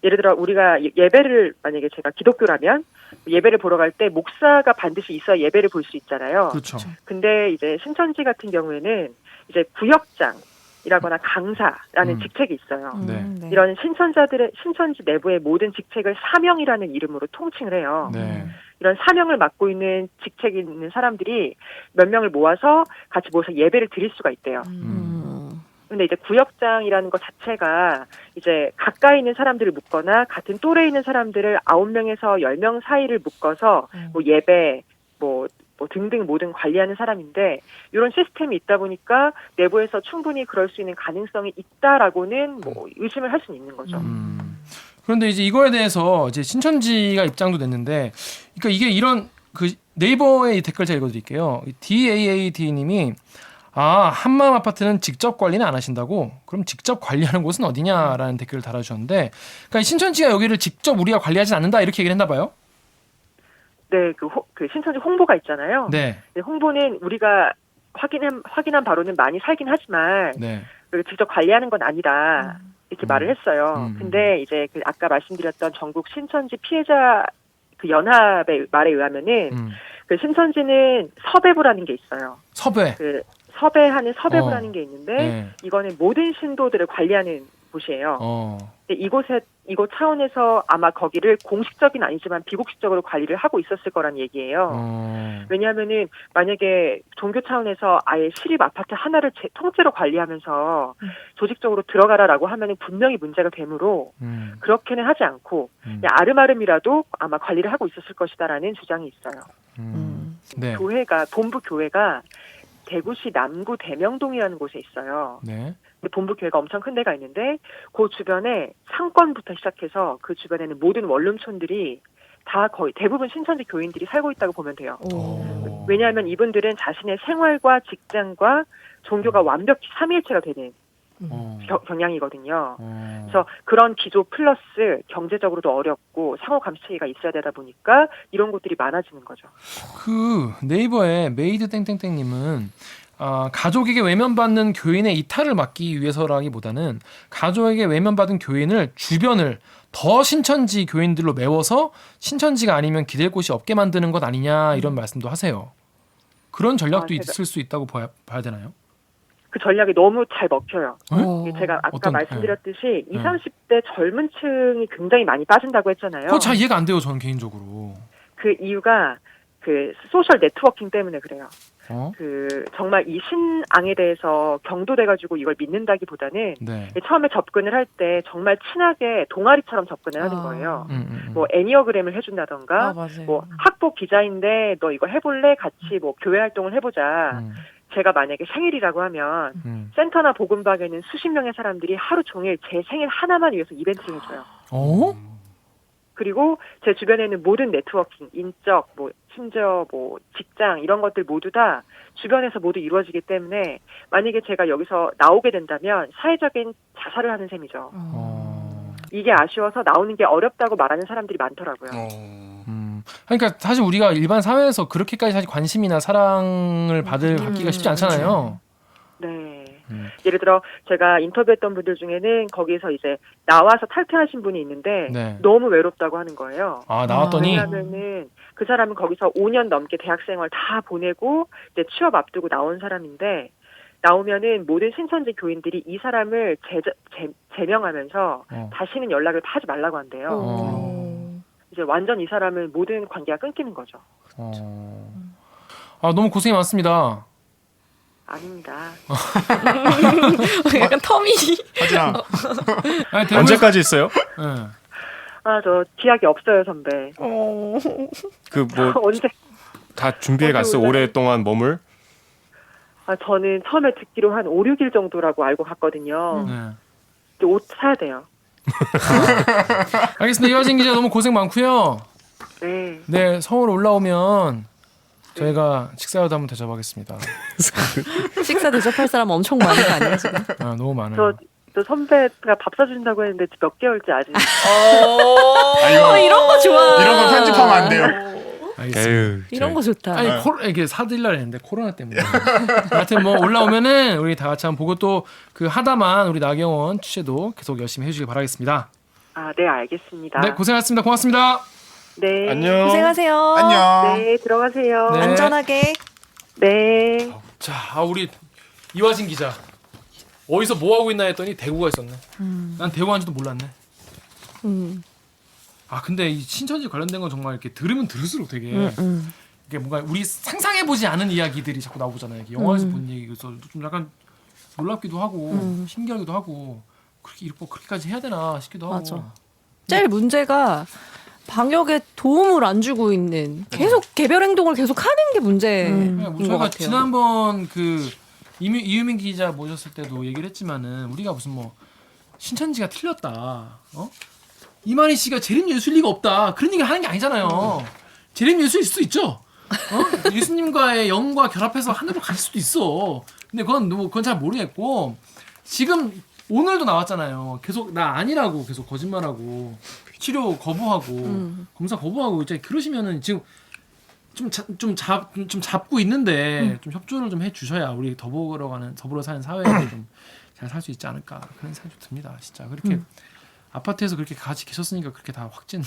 예를 들어 우리가 예배를 만약에 제가 기독교라면 예배를 보러 갈 때 목사가 반드시 있어야 예배를 볼 수 있잖아요. 그렇죠. 근데 이제 신천지 같은 경우에는 이제 구역장이라거나 강사라는 직책이 있어요. 네. 이런 신천지 내부의 모든 직책을 사명이라는 이름으로 통칭을 해요. 네. 이런 사명을 맡고 있는 직책이 있는 사람들이 몇 명을 모아서 같이 모여서 예배를 드릴 수가 있대요. 근데 이제 구역장이라는 것 자체가 이제 가까이 있는 사람들을 묶거나 같은 또래에 있는 사람들을 9명에서 10명 사이를 묶어서 뭐 예배, 뭐 등등 모든 관리하는 사람인데 이런 시스템이 있다 보니까 내부에서 충분히 그럴 수 있는 가능성이 있다라고는 뭐 의심을 할 수는 있는 거죠. 그런데 이제 이거에 대해서 이제 신천지가 입장도 냈는데, 그러니까 이게 이런 그 네이버의 댓글 제가 읽어드릴게요. DAAD님이 한마음 아파트는 직접 관리는 안 하신다고? 그럼 직접 관리하는 곳은 어디냐라는 댓글을 달아주셨는데, 그러니까 신천지가 여기를 직접 우리가 관리하진 않는다 이렇게 얘기를 했나 봐요. 네, 그 신천지 홍보가 있잖아요. 네. 네, 홍보는 우리가 확인한 바로는 많이 살긴 하지만 네. 그리고 직접 관리하는 건 아니다. 이렇게 말을 했어요. 음. 근데 이제 그 아까 말씀드렸던 전국 신천지 피해자 그 연합의 말에 의하면은 그 신천지는 섭외부라는 게 있어요. 섭외. 그 섭외하는 섭외부라는 게 있는데 네. 이거는 모든 신도들을 관리하는 곳이에요. 근데 이곳 차원에서 아마 거기를 공식적인 아니지만 비공식적으로 관리를 하고 있었을 거란 얘기예요. 왜냐하면은 만약에 종교 차원에서 아예 시립 아파트 하나를 통째로 관리하면서 조직적으로 들어가라라고 하면은 분명히 문제가 되므로 그렇게는 하지 않고 그냥 아름아름이라도 아마 관리를 하고 있었을 것이다라는 주장이 있어요. 네. 교회가 본부 교회가 대구시 남구 대명동이라는 곳에 있어요. 네. 근데 본부 교회가 엄청 큰 데가 있는데 그 주변에 상권부터 시작해서 그 주변에는 모든 원룸촌들이 다 거의 대부분 신천지 교인들이 살고 있다고 보면 돼요. 왜냐하면 이분들은 자신의 생활과 직장과 종교가 완벽히 삼위일체가 되는 경향이거든요. 그래서 그런 기조 플러스 경제적으로도 어렵고 상호 감시가 있어야 되다 보니까 이런 곳들이 많아지는 거죠. 그 네이버에 메이드 땡땡땡님은 가족에게 외면받는 교인의 이탈을 막기 위해서라기보다는 가족에게 외면받은 교인을 주변을 더 신천지 교인들로 메워서 신천지가 아니면 기댈 곳이 없게 만드는 것 아니냐 이런 말씀도 하세요. 그런 전략도 있을 수 있다고 봐야 되나요? 그 전략이 너무 잘 먹혀요. 네? 제가 아까 어떤- 말씀드렸듯이 20, 30대 젊은 층이 굉장히 많이 빠진다고 했잖아요. 그거 잘 이해가 안 돼요, 저는 개인적으로. 그 이유가 그 소셜 네트워킹 때문에 그래요. 어? 그 정말 이 신앙에 대해서 경도돼가지고 이걸 믿는다기보다는 네. 처음에 접근을 할 때 정말 친하게 동아리처럼 접근을 하는 거예요. 뭐 애니어그램을 해준다던가, 맞아요. 뭐 학복 기자인데 너 이거 해볼래? 같이 뭐 교회 활동을 해보자. 제가 만약에 생일이라고 하면 센터나 복음방에는 수십 명의 사람들이 하루 종일 제 생일 하나만 위해서 이벤트를 해줘요. 어? 그리고 제 주변에는 모든 네트워킹, 인적, 뭐 심지어 뭐 직장 이런 것들 모두 다 주변에서 모두 이루어지기 때문에 만약에 제가 여기서 나오게 된다면 사회적인 자살을 하는 셈이죠. 이게 아쉬워서 나오는 게 어렵다고 말하는 사람들이 많더라고요. 그러니까 사실 우리가 일반 사회에서 그렇게까지 사실 관심이나 사랑을 받기가 쉽지 않잖아요. 네. 예를 들어 제가 인터뷰했던 분들 중에는 거기서 이제 나와서 탈퇴하신 분이 있는데 네. 너무 외롭다고 하는 거예요. 나왔더니 왜냐하면은 그 사람은 거기서 5년 넘게 대학생활 다 보내고 이제 취업 앞두고 나온 사람인데 나오면은 모든 신천지 교인들이 이 사람을 제명하면서 다시는 연락을 하지 말라고 한대요. 이제 완전 이 사람은 모든 관계가 끊기는 거죠. 너무 고생이 많습니다. 아닙니다. 약간 텀이. 하지마. 아니, 대구에서- 언제까지 있어요? 네. 저 기약이 없어요, 선배. 그 뭐 언제? 다 준비해 갔어. 언제 오랫동안 머물. 저는 처음에 듣기로 한 5, 6일 정도라고 알고 갔거든요. 네. 이제 옷 사야 돼요. 알겠습니다. 이화진 기자 너무 고생 많고요. 네. 네, 서울 올라오면 저희가 식사라도 한번 대접하겠습니다. 식사 대접할 사람 엄청 많은 거 아니에요 지금? 너무 많아요. 저 선배가 밥 사준다고 했는데 몇 개월째 아직. 이런 거 좋아. 이런 거 편집하면 안 돼요. 알겠습니다. 에휴, 이런 거 좋다. 아니 이게 사드리려 했는데 코로나 때문에. 하여튼 뭐 올라오면은 우리 다 같이 한번 보고 또 그 하다만 우리 나경원 취재도 계속 열심히 해주길 바라겠습니다. 네, 알겠습니다. 네, 고생하셨습니다. 고맙습니다. 네. 안녕. 고생하세요. 안녕. 네, 들어가세요. 네. 안전하게. 네. 자, 우리 이화진 기자 어디서 뭐 하고 있나 했더니 대구가 있었네. 난 대구 한지도 몰랐네. 근데 이 신천지 관련된 건 정말 이렇게 들으면 들을수록 되게 이게 뭔가 우리 상상해보지 않은 이야기들이 자꾸 나오잖아요. 이게 영화에서 본 얘기에서 좀 약간 놀랍기도 하고 신기하기도 하고 그렇게까지 해야 되나 싶기도 하고. 맞아. 제일 문제가 방역에 도움을 안 주고 있는 계속 개별 행동을 계속 하는 게 문제인 뭐 것 저희가 같아요. 지난번 그 이유민 기자 모셨을 때도 얘기를 했지만은 우리가 무슨 뭐 신천지가 틀렸다, 이만희 씨가 재림 예수일 리가 없다 그런 얘기 하는 게 아니잖아요. 재림 예수일 수도 있죠. 예수님과의 영과 결합해서 하늘로 갈 수도 있어. 근데 그건 잘 모르겠고 지금 오늘도 나왔잖아요. 계속 나 아니라고 계속 거짓말하고 치료 거부하고 검사 거부하고 이제 그러시면은 지금 좀 잡고 있는데 좀 협조를 좀 해주셔야 우리 더불어 사는 사회에 좀 잘 살 수 있지 않을까 그런 생각이 좀 듭니다. 진짜 그렇게 아파트에서 그렇게 같이 계셨으니까 그렇게 다 확진.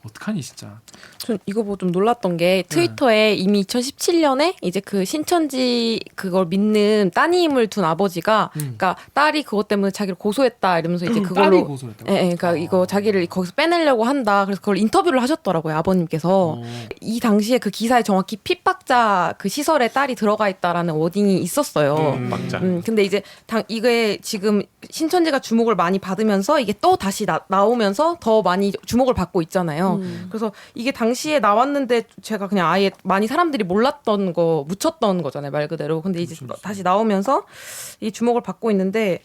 어떡하니 진짜. 전 이거 보고 좀 놀랐던 게 트위터에 이미 2017년에 이제 그 신천지 그걸 믿는 따님을 둔 아버지가 그러니까 딸이 그것 때문에 자기를 고소했다 이러면서 이제 딸이 그걸로 고소했다고? 예, 그러니까 이거 자기를 거기서 빼내려고 한다. 그래서 그걸 인터뷰를 하셨더라고요, 아버님께서. 이 당시에 그 기사에 정확히 핍박자 그 시설에 딸이 들어가 있다라는 워딩이 있었어요. 막자. 근데 이제 이게 지금 신천지가 주목을 많이 받으면서 이게 또 다시 나오면서 더 많이 주목을 받고 있잖아요. 그래서 이게 당시에 나왔는데 제가 그냥 아예 많이 사람들이 몰랐던 거 묻혔던 거잖아요, 말 그대로. 근데 이제 다시 나오면서 이 주목을 받고 있는데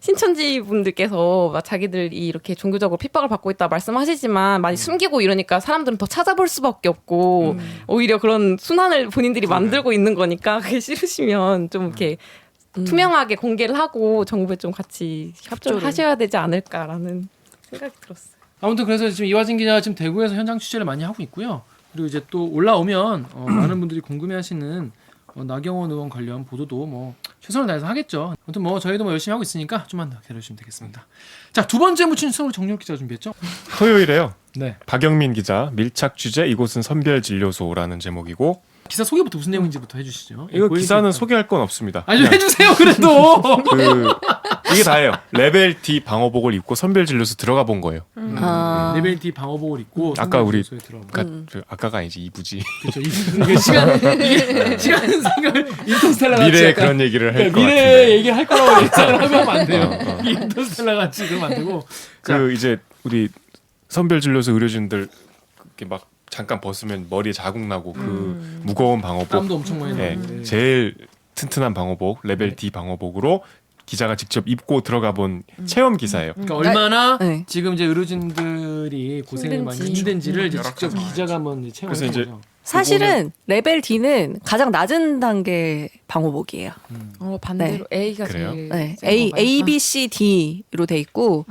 신천지 분들께서 막 자기들이 이렇게 종교적으로 핍박을 받고 있다 말씀하시지만 많이 숨기고 이러니까 사람들은 더 찾아볼 수밖에 없고 오히려 그런 순환을 본인들이 만들고 있는 거니까 그게 싫으시면 좀 이렇게 투명하게 공개를 하고 정부에 좀 같이 협조를 하셔야 되지 않을까라는 생각이 들었어요. 아무튼 그래서 지금 이화진 기자가 지금 대구에서 현장 취재를 많이 하고 있고요. 그리고 이제 또 올라오면 많은 분들이 궁금해하시는 나경원 의원 관련 보도도 뭐 최선을 다해서 하겠죠. 아무튼 뭐 저희도 뭐 열심히 하고 있으니까 좀만 더 기다려주시면 되겠습니다. 자, 두 번째 묻힌 수능을 정유럽 기자가 준비했죠? 토요일에요. 네. 박영민 기자 밀착 취재 이곳은 선별진료소라는 제목이고 기사 소개부터 무슨 내용인지부터 해주시죠. 이거 보여주니까. 기사는 소개할 건 없습니다. 아니 좀 해주세요 그래도. 이게 다예요. 레벨 D 방호복을 입고 선별진료소 들어가 본 거예요. 레벨 D 방호복을 입고 아까 우리 들어가. 아까가 아니지 2부지. 그렇죠. 이게 시간 생각을 인터스텔라 같이 미래에 약간, 그런 얘기를 할 것 미래 같은데. 얘기 할 거라고 예상을 하면 안 돼요. 인터스텔라 같이 그러면 안 되고. 그 이제 우리 선별진료소 의료진들 이렇게 막 잠깐 벗으면 머리에 자국 나고 그 무거운 방호복, 땀도 엄청 많이 네, 나는데. 제일 튼튼한 방호복 레벨 D 방호복으로 기자가 직접 입고 들어가 본 체험 기사예요. 그러니까 얼마나 네. 지금 이제 의료진들이 고생이 많이 힘든지를 이제 직접 기자가 한번 이제 체험해 그래서 이제 보죠. 사실은 레벨 D는 가장 낮은 단계 방호복이에요. 반대로 A가 그래요? 제일 네. 센 A, 건가요? A, B, C, D로 돼 있고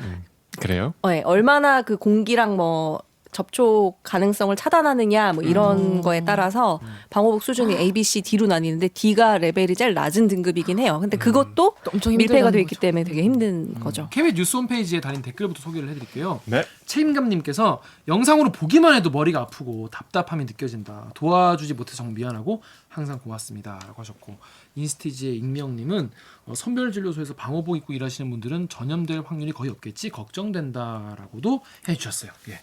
그래요? 네, 얼마나 그 공기랑 뭐 접촉 가능성을 차단하느냐 뭐 이런 거에 따라서 방호복 수준이 A, B, C, D로 나뉘는데 D가 레벨이 제일 낮은 등급이긴 해요. 근데 그것도 엄청 밀폐가 힘들다는 되어 있기 거죠. 때문에 되게 힘든 거죠. KBS 뉴스 홈페이지에 달린 댓글부터 소개를 해드릴게요. 네. 책임감님께서 영상으로 보기만 해도 머리가 아프고 답답함이 느껴진다. 도와주지 못해서 정말 미안하고 항상 고맙습니다. 라고 하셨고 인스티지의 익명님은 선별진료소에서 방호복 입고 일하시는 분들은 전염될 확률이 거의 없겠지 걱정된다라고도 해주셨어요. 예.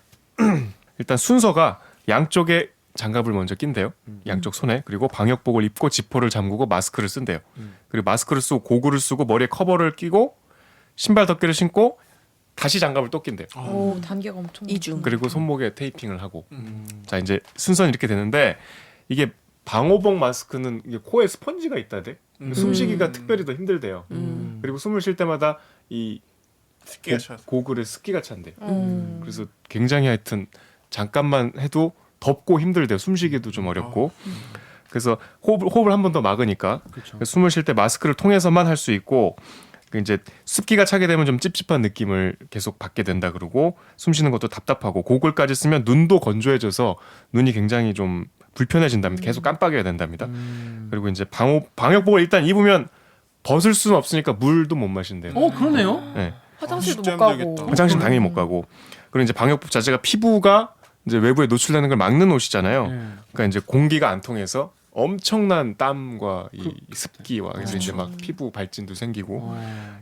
일단 순서가 양쪽에 장갑을 먼저 낀대요. 양쪽 손에. 그리고 방역복을 입고 지퍼를 잠그고 마스크를 쓴대요. 그리고 마스크를 쓰고 고글을 쓰고 머리에 커버를 끼고 신발 덮개를 신고 다시 장갑을 또 낀대요. 오, 단계가 엄청 이중. 그리고 손목에 테이핑을 하고. 자, 이제 순서는 이렇게 되는데 이게 방호복 마스크는 이게 코에 스펀지가 있다대. 숨쉬기가 특별히 더 힘들대요. 그리고 숨을 쉴 때마다 이 습기가 차서. 고글에 습기가 찬대요. 그래서 굉장히 하여튼 잠깐만 해도 덥고 힘들대요. 숨쉬기도 좀 어렵고. 그래서 호흡을 한 번 더 막으니까 그렇죠. 숨을 쉴 때 마스크를 통해서만 할 수 있고 그 이제 습기가 차게 되면 좀 찝찝한 느낌을 계속 받게 된다 그러고 숨 쉬는 것도 답답하고 고글까지 쓰면 눈도 건조해져서 눈이 굉장히 좀 불편해진답니다. 계속 깜빡여야 된답니다. 그리고 이제 방역복을 일단 입으면 벗을 수는 없으니까 물도 못 마신대요. 그러네요. 네. 화장실도 진짜 못 가고 힘들겠다. 화장실 당연히 못 가고. 그리고 이제 방역복 자체가 피부가 이제 외부에 노출되는 걸 막는 옷이잖아요. 네. 그러니까 이제 공기가 안 통해서 엄청난 땀과 이 습기와 그래서 이제 막 피부 발진도 생기고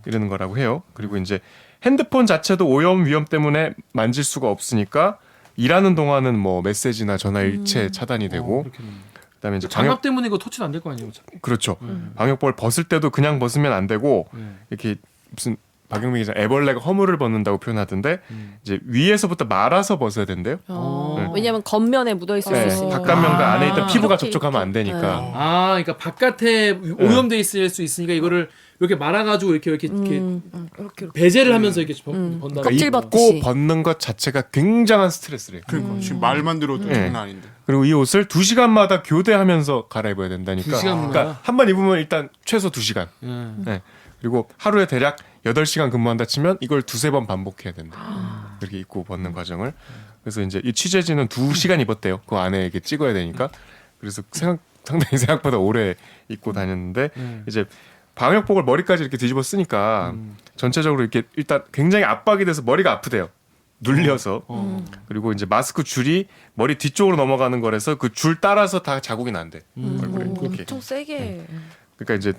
이러는 거라고 해요. 그리고 이제 핸드폰 자체도 오염 위험 때문에 만질 수가 없으니까 일하는 동안은 뭐 메시지나 전화 일체 차단이 되고 그렇겠네요. 그다음에 이제 장갑 때문에 이거 터치도 안 될 거 아니에요. 어차피. 그렇죠. 방역복을 벗을 때도 그냥 벗으면 안 되고 이렇게 무슨 박영민 기자 애벌레가 허물을 벗는다고 표현하던데 이제 위에서부터 말아서 벗어야 된대요. 네. 왜냐하면 겉면에 묻어 있을 네, 수 있으니까. 바깥면과 안에 있던 피부가 이렇게, 접촉하면 안 되니까. 그러니까 바깥에 오염돼 있을 수 있으니까 이거를 이렇게 말아가지고 이렇게 배제를 하면서 이렇게 번다. 껍질 입고 벗듯이. 벗는 것 자체가 굉장한 스트레스래요. 그러니까 지금 말만 들어도 네. 장난 아닌데. 그리고 이 옷을 2시간마다 교대하면서 갈아입어야 된다니까. 2시간마다? 그러니까 한 번 입으면 일단 최소 2시간. 네. 그리고 하루에 대략 8시간 근무한다 치면 이걸 2-3번 반복해야 된다. 이렇게 입고 벗는 과정을. 그래서 이제 이 취재진은 2시간 입었대요. 그 안에 이렇게 찍어야 되니까. 그래서 상당히 생각보다 오래 입고 다녔는데 이제 방역복을 머리까지 이렇게 뒤집어 쓰니까 전체적으로 이렇게 일단 굉장히 압박이 돼서 머리가 아프대요. 눌려서. 그리고 이제 마스크 줄이 머리 뒤쪽으로 넘어가는 거라서 그 줄 따라서 다 자국이 난대. 얼굴에 그렇게. 엄청 세게. 그러니까 이제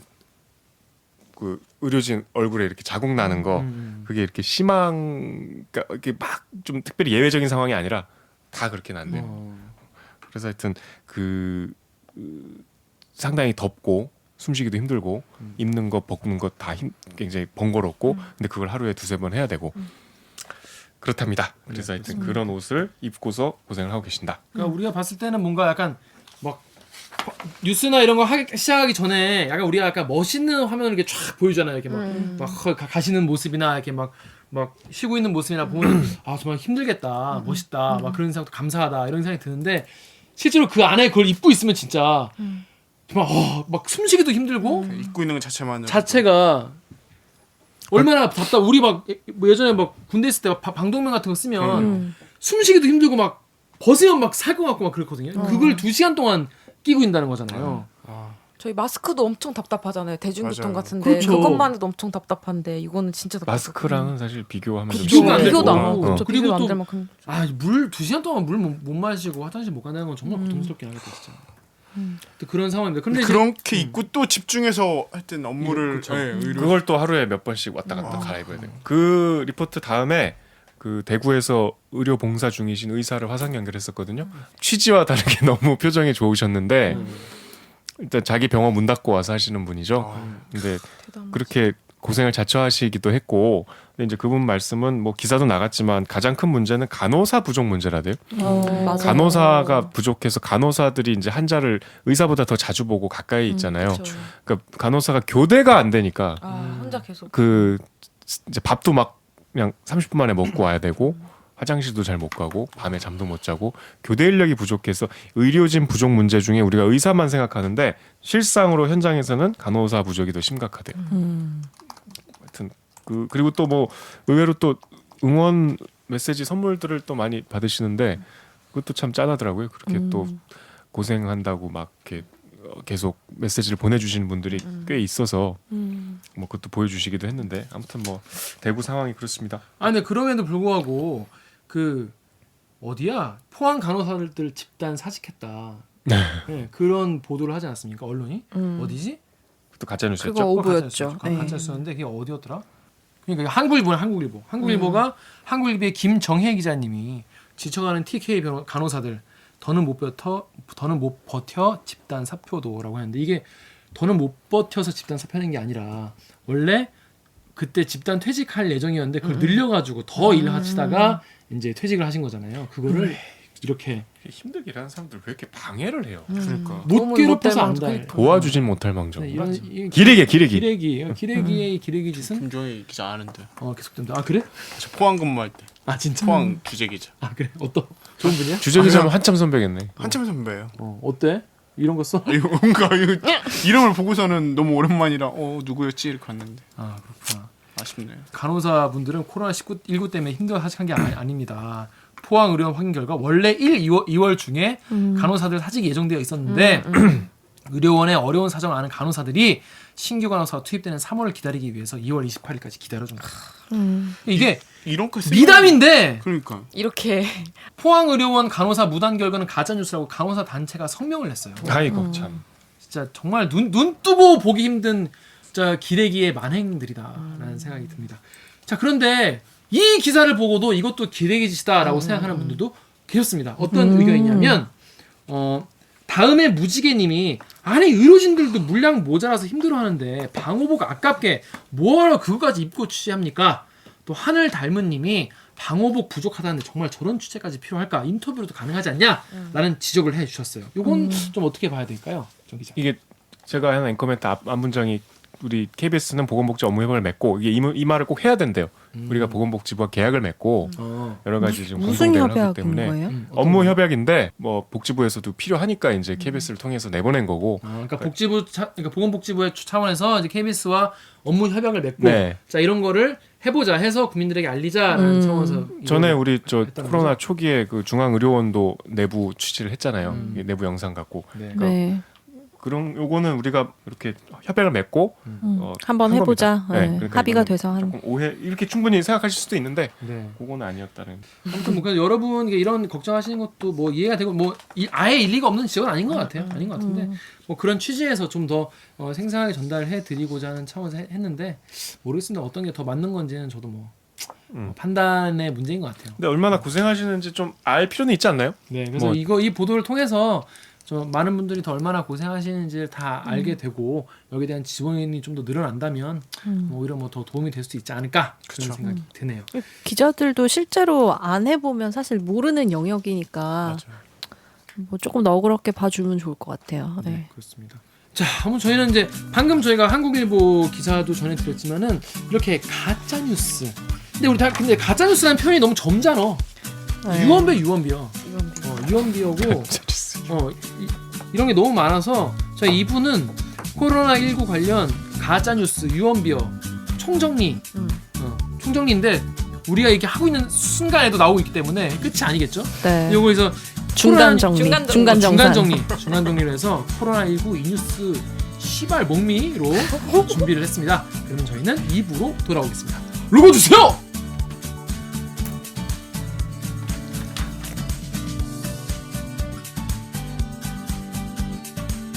그 의료진 얼굴에 이렇게 자국 나는 거 그게 이렇게 그러니까 이렇게 막 좀 특별히 예외적인 상황이 아니라 다 그렇게 난대요. 그래서 하여튼 상당히 덥고 숨쉬기도 힘들고 입는 거 벗는 거 다 굉장히 번거롭고 근데 그걸 하루에 2-3번 해야 되고 그렇답니다. 그래서 하여튼 그런 옷을 입고서 고생을 하고 계신다. 그러니까 우리가 봤을 때는 뭔가 약간 막 뉴스나 이런 거 시작하기 전에 약간 우리가 약간 멋있는 화면을 이렇게 쫙 보여주잖아요. 이렇게 막 가시는 모습이나 이렇게 막 쉬고 있는 모습이나 보면 아 정말 힘들겠다, 멋있다, 막 그런 생각도 감사하다 이런 생각이 드는데 실제로 그 안에 그걸 입고 있으면 진짜 정말 막 숨쉬기도 힘들고 입고 있는 것 자체만으로 자체가 얼마나 답답. 우리 막 예전에 막 군대 있을 때 방독면 같은 거 쓰면 숨쉬기도 힘들고 막 벗으면 막 살 것 같고 막 그렇거든요. 그걸 2시간 동안 끼고 있다는 거잖아요. 저희 마스크도 엄청 답답하잖아요. 대중교통 맞아요. 같은데 그렇죠. 그것만 해도 엄청 답답한데 이거는 진짜 답답해요. 마스크랑은 사실 비교하면 좀 비교가 안 비교도 되고. 안 하고 그리고 그리고 안 또- 될 만큼. 물 2시간 동안 물 못 마시고 화장실 못 간다는 건 정말 고통스럽긴 하겠다 진짜. 또 그런 상황입니다. 근데 이제 그렇게 입고 또 집중해서 하여튼 업무를 그렇죠. 의료 그걸 또 하루에 몇 번씩 왔다 갔다 갈아입어야 돼요. 그 리포트 다음에 그 대구에서 의료 봉사 중이신 의사를 화상 연결했었거든요. 취지와 다르게 너무 표정이 좋으셨는데 일단 자기 병원 문 닫고 와서 하시는 분이죠. 근데 대단하다. 그렇게 고생을 자처하시기도 했고 근데 이제 그분 말씀은 뭐 기사도 나갔지만 가장 큰 문제는 간호사 부족 문제라대요. 맞아요. 간호사가 부족해서 간호사들이 이제 환자를 의사보다 더 자주 보고 가까이 있잖아요. 그쵸. 그러니까 간호사가 교대가 안 되니까 혼자 계속. 그 이제 밥도 막 그냥 30분 만에 먹고 와야 되고 화장실도 잘 못 가고 밤에 잠도 못 자고 교대 인력이 부족해서 의료진 부족 문제 중에 우리가 의사만 생각하는데 실상으로 현장에서는 간호사 부족이 더 심각하대요. 하여튼 그리고 또 뭐 의외로 또 응원 메시지 선물들을 또 많이 받으시는데 그것도 참 짠하더라고요. 그렇게 또 고생한다고 막 이렇게 계속 메시지를 보내주시는 분들이 꽤 있어서 뭐 그것도 보여주시기도 했는데 아무튼 뭐 대구 상황이 그렇습니다. 아 근데 그럼에도 불구하고 그 어디야 포항 간호사들 집단 사직했다. 네, 그런 보도를 하지 않았습니까 언론이? 어디지? 또 가짜 뉴스였죠. 그거 오보였죠. 네. 가짜였었는데 그게 어디였더라? 그러니까 한국일보는 한국일보가 한국일보의 김정혜 기자님이 지쳐가는 TK 간호사들 더는 못 버텨 집단 사표도라고 했는데 이게 더는 못 버텨서 집단 사표하는 게 아니라 원래 그때 집단 퇴직할 예정이었는데 그걸 늘려가지고 더 일을 하시다가 이제 퇴직을 하신 거잖아요. 그거를 이렇게 힘들게 일하는 사람들 왜 이렇게 방해를 해요? 그러니까 못 너무 괴롭혀서 못 안다. 닮아서 도와주진 못할 망정. 네, 이런 기레기. 기레기의 기레기 짓은 김종희 기자 아는데 계속된다. 아 그래? 저 포항 근무할 때 아 진짜? 포항 주재 기자 아 그래? 좋은 분이야? 주재 기자면 한참 선배겠네. 한참 선배예요. 어때? 이런 거 써? 이거 뭔가 이름을 보고서는 너무 오랜만이라 누구였지 이렇게 갔는데 아 그렇구나. 아쉽네요. 간호사분들은 코로나19 때문에 힘들어 하직한 게 아닙니다. 포항 의료원 확인 결과 원래 2월 중에 간호사들 사직이 예정되어 있었는데 의료원의 어려운 사정을 아는 간호사들이 신규 간호사가 투입되는 3월을 기다리기 위해서 2월 28일까지 기다려준 거예요. 이게 이런 거 미담인데 그러니까 이렇게 포항 의료원 간호사 무단 결근은 가짜 뉴스라고 간호사 단체가 성명을 냈어요. 아이고 참. 진짜 정말 눈 뜨고 보기 힘든 진짜 기레기의 만행들이다라는 생각이 듭니다. 자 그런데 이 기사를 보고도 이것도 기레기 짓이다라고 생각하는 분들도 계셨습니다. 어떤 의견이냐면 다음에 무지개님이 아니 의료진들도 물량 모자라서 힘들어하는데 방호복 아깝게 뭐하러 그거까지 입고 취재합니까? 또 하늘 닮은님이 방호복 부족하다는데 정말 저런 취재까지 필요할까? 인터뷰로도 가능하지 않냐? 라는 지적을 해주셨어요. 이건 좀 어떻게 봐야 될까요? 정 기자. 이게 제가 하는 앵커멘트 앞 문장이 우리 KBS는 보건복지 업무 협약을 맺고 이게 이 말을 꼭 해야 된대요. 우리가 보건복지부와 계약을 맺고 여러 가지 지금 무슨 공동 대응을 하기 협약인 때문에 거예요? 업무 협약인데 뭐 복지부에서도 필요하니까 이제 KBS를 통해서 내보낸 거고. 그러니까 그러니까 보건복지부의 차원에서 이제 KBS와 업무 협약을 맺고 네. 자 이런 거를 해보자 해서 국민들에게 알리자라는 차원에서 전에 우리 저 했다는 코로나 거죠? 초기에 그 중앙의료원도 내부 취재를 했잖아요. 이게 내부 영상 갖고. 네. 네. 그런 요거는 우리가 이렇게 협약을 맺고 한번 한 해보자. 겁니다. 네, 네, 그러니까 합의가 이거는 돼서 한. 조금 오해 이렇게 충분히 생각하실 수도 있는데 네. 그거는 아니었다는. 아무튼 뭐 그냥 여러분 이런 걱정하시는 것도 뭐 이해가 되고 뭐 아예 일리가 없는 지적은 아닌 것 같아요. 아닌 것 같은데 뭐 그런 취지에서 좀 더 생생하게 전달해 드리고자 하는 차원에서 했는데 모르겠습니다. 어떤 게 더 맞는 건지는 저도 뭐 판단의 문제인 것 같아요. 근데 얼마나 고생하시는지 좀 알 필요는 있지 않나요? 네, 그래서 뭐- 이 보도를 통해서 좀 많은 분들이 더 얼마나 고생하시는지를 다 알게 되고 여기에 대한 지원이 좀 더 늘어난다면 뭐 오히려 뭐 더 도움이 될 수 있지 않을까 그런 생각이 드네요. 기자들도 실제로 안 해보면 사실 모르는 영역이니까 뭐 조금 너그럽게 봐주면 좋을 것 같아요. 네. 네, 그렇습니다. 자, 한번 저희는 이제 방금 저희가 한국일보 기사도 전해드렸지만은 이렇게 가짜 뉴스. 근데 우리 다 근데 가짜 뉴스라는 표현이 너무 점잖아. 네. 유언비어. 유언비어고 이런 게 너무 많아서 저희 2부는 코로나19 관련 가짜 뉴스 유언비어 총정리. 총정리인데 우리가 이렇게 하고 있는 순간에도 나오고 있기 때문에 끝이 아니겠죠? 네. 요거에서 중간 정리, 중간 정산. 중간 정리를 해서 코로나19 이 뉴스 시발 목미로 준비를 했습니다. 그러면 저희는 2부로 돌아오겠습니다. 로고 주세요.